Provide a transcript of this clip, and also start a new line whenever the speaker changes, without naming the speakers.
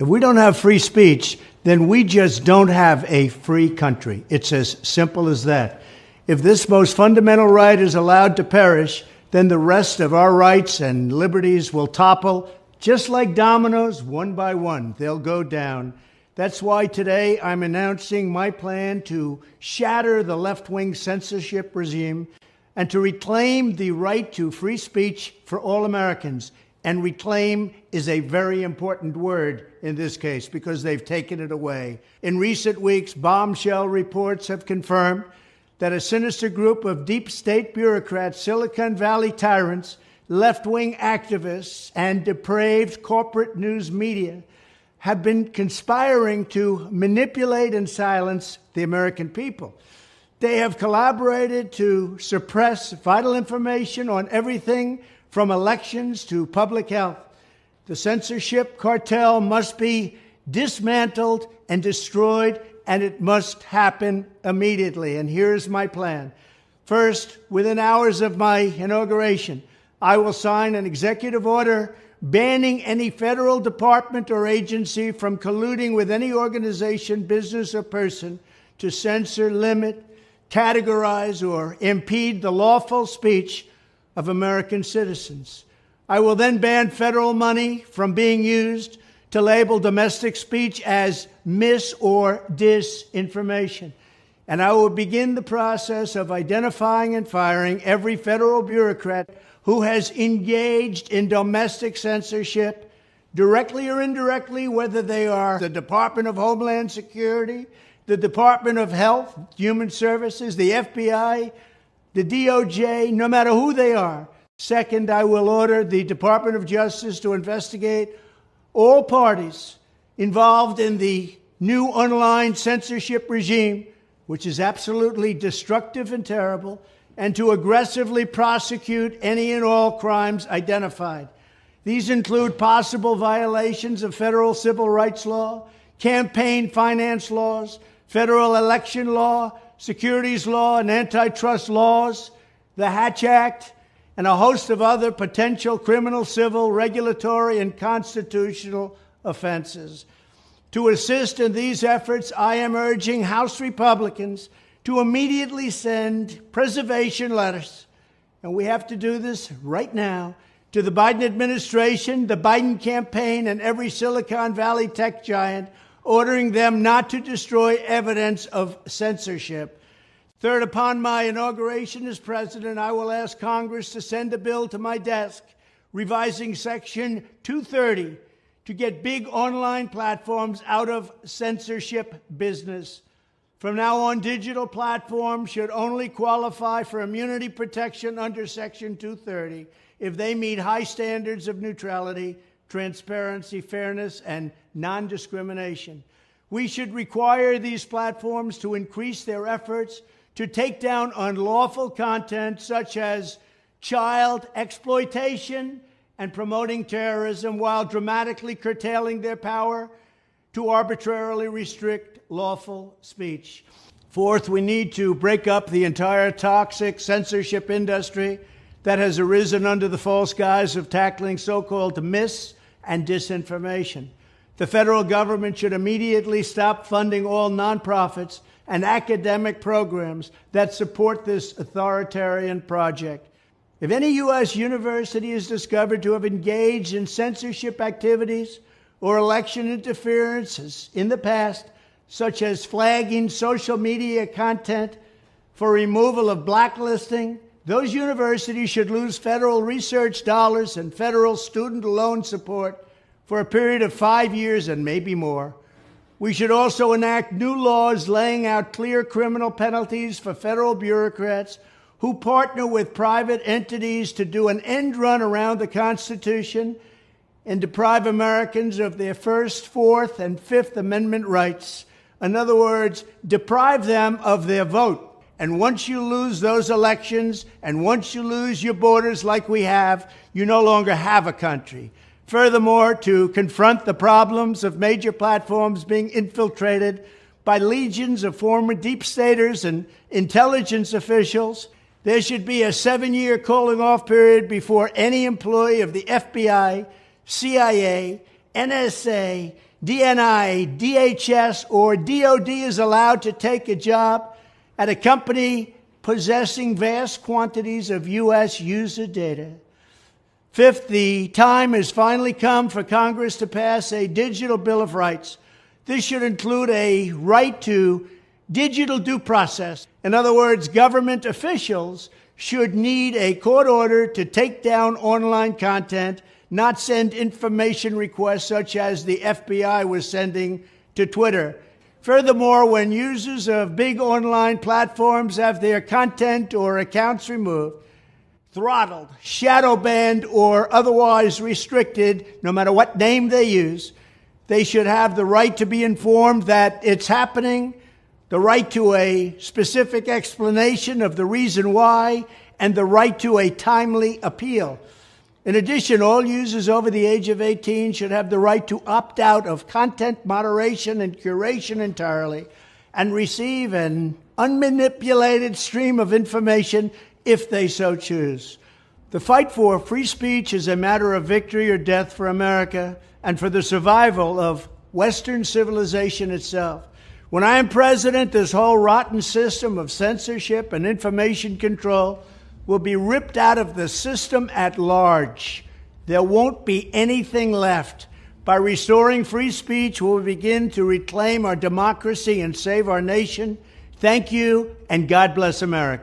If we don't have free speech, then we just don't have a free country. It's as simple as that. If this most fundamental right is allowed to perish, then the rest of our rights and liberties will topple, just like dominoes, one by one. They'll go down. That's why today I'm announcing my plan to shatter the left-wing censorship regime and to reclaim the right to free speech for all Americans. And reclaim is a very important word in this case because they've taken it away. In recent weeks, bombshell reports have confirmed that a sinister group of deep state bureaucrats, Silicon Valley tyrants, left-wing activists, and depraved corporate news media have been conspiring to manipulate and silence the American people. They have collaborated to suppress vital information on everything from elections to public health. The censorship cartel must be dismantled and destroyed, and it must happen immediately. And here's my plan. First, within hours of my inauguration, I will sign an executive order banning any federal department or agency from colluding with any organization, business, or person to censor, limit, categorize, or impede the lawful speech of American citizens. I will then ban federal money from being used to label domestic speech as mis- or disinformation. And I will begin the process of identifying and firing every federal bureaucrat who has engaged in domestic censorship, directly or indirectly, whether they are the Department of Homeland Security, the Department of Health, Human Services, the FBI, the DOJ, no matter who they are. Second, I will order the Department of Justice to investigate all parties involved in the new online censorship regime, which is absolutely destructive and terrible, and to aggressively prosecute any and all crimes identified. These include possible violations of federal civil rights law, campaign finance laws, federal election law, securities law, and antitrust laws, the Hatch Act, and a host of other potential criminal, civil, regulatory, and constitutional offenses. To assist in these efforts, I am urging House Republicans to immediately send preservation letters, and we have to do this right now, to the Biden administration, the Biden campaign, and every Silicon Valley tech giant, ordering them not to destroy evidence of censorship. Third, upon my inauguration as president, I will ask Congress to send a bill to my desk revising Section 230 to get big online platforms out of censorship business. From now on, digital platforms should only qualify for immunity protection under Section 230 if they meet high standards of neutrality, transparency, fairness, and non-discrimination. We should require these platforms to increase their efforts to take down unlawful content such as child exploitation and promoting terrorism, while dramatically curtailing their power to arbitrarily restrict lawful speech. Fourth, we need to break up the entire toxic censorship industry that has arisen under the false guise of tackling so-called mis- and disinformation. The federal government should immediately stop funding all nonprofits and academic programs that support this authoritarian project. If any U.S. university is discovered to have engaged in censorship activities or election interferences in the past, such as flagging social media content for removal of blacklisting, those universities should lose federal research dollars and federal student loan support for a period of 5 years and maybe more. We should also enact new laws laying out clear criminal penalties for federal bureaucrats who partner with private entities to do an end run around the Constitution and deprive Americans of their First, Fourth, and Fifth Amendment rights. In other words, deprive them of their vote. And once you lose those elections, and once you lose your borders like we have, you no longer have a country. Furthermore, to confront the problems of major platforms being infiltrated by legions of former deep staters and intelligence officials, there should be a 7-year calling-off period before any employee of the FBI, CIA, NSA, DNI, DHS, or DOD is allowed to take a job at a company possessing vast quantities of U.S. user data. Fifth, the time has finally come for Congress to pass a digital Bill of Rights. This should include a right to digital due process. In other words, government officials should need a court order to take down online content, not send information requests such as the FBI was sending to Twitter. Furthermore, when users of big online platforms have their content or accounts removed, throttled, shadow banned, or otherwise restricted, no matter what name they use, they should have the right to be informed that it's happening, the right to a specific explanation of the reason why, and the right to a timely appeal. In addition, all users over the age of 18 should have the right to opt out of content moderation and curation entirely and receive an unmanipulated stream of information if they so choose. The fight for free speech is a matter of victory or death for America and for the survival of Western civilization itself. When I am president, this whole rotten system of censorship and information control will be ripped out of the system at large. There won't be anything left. By restoring free speech, we'll begin to reclaim our democracy and save our nation. Thank you, and God bless America.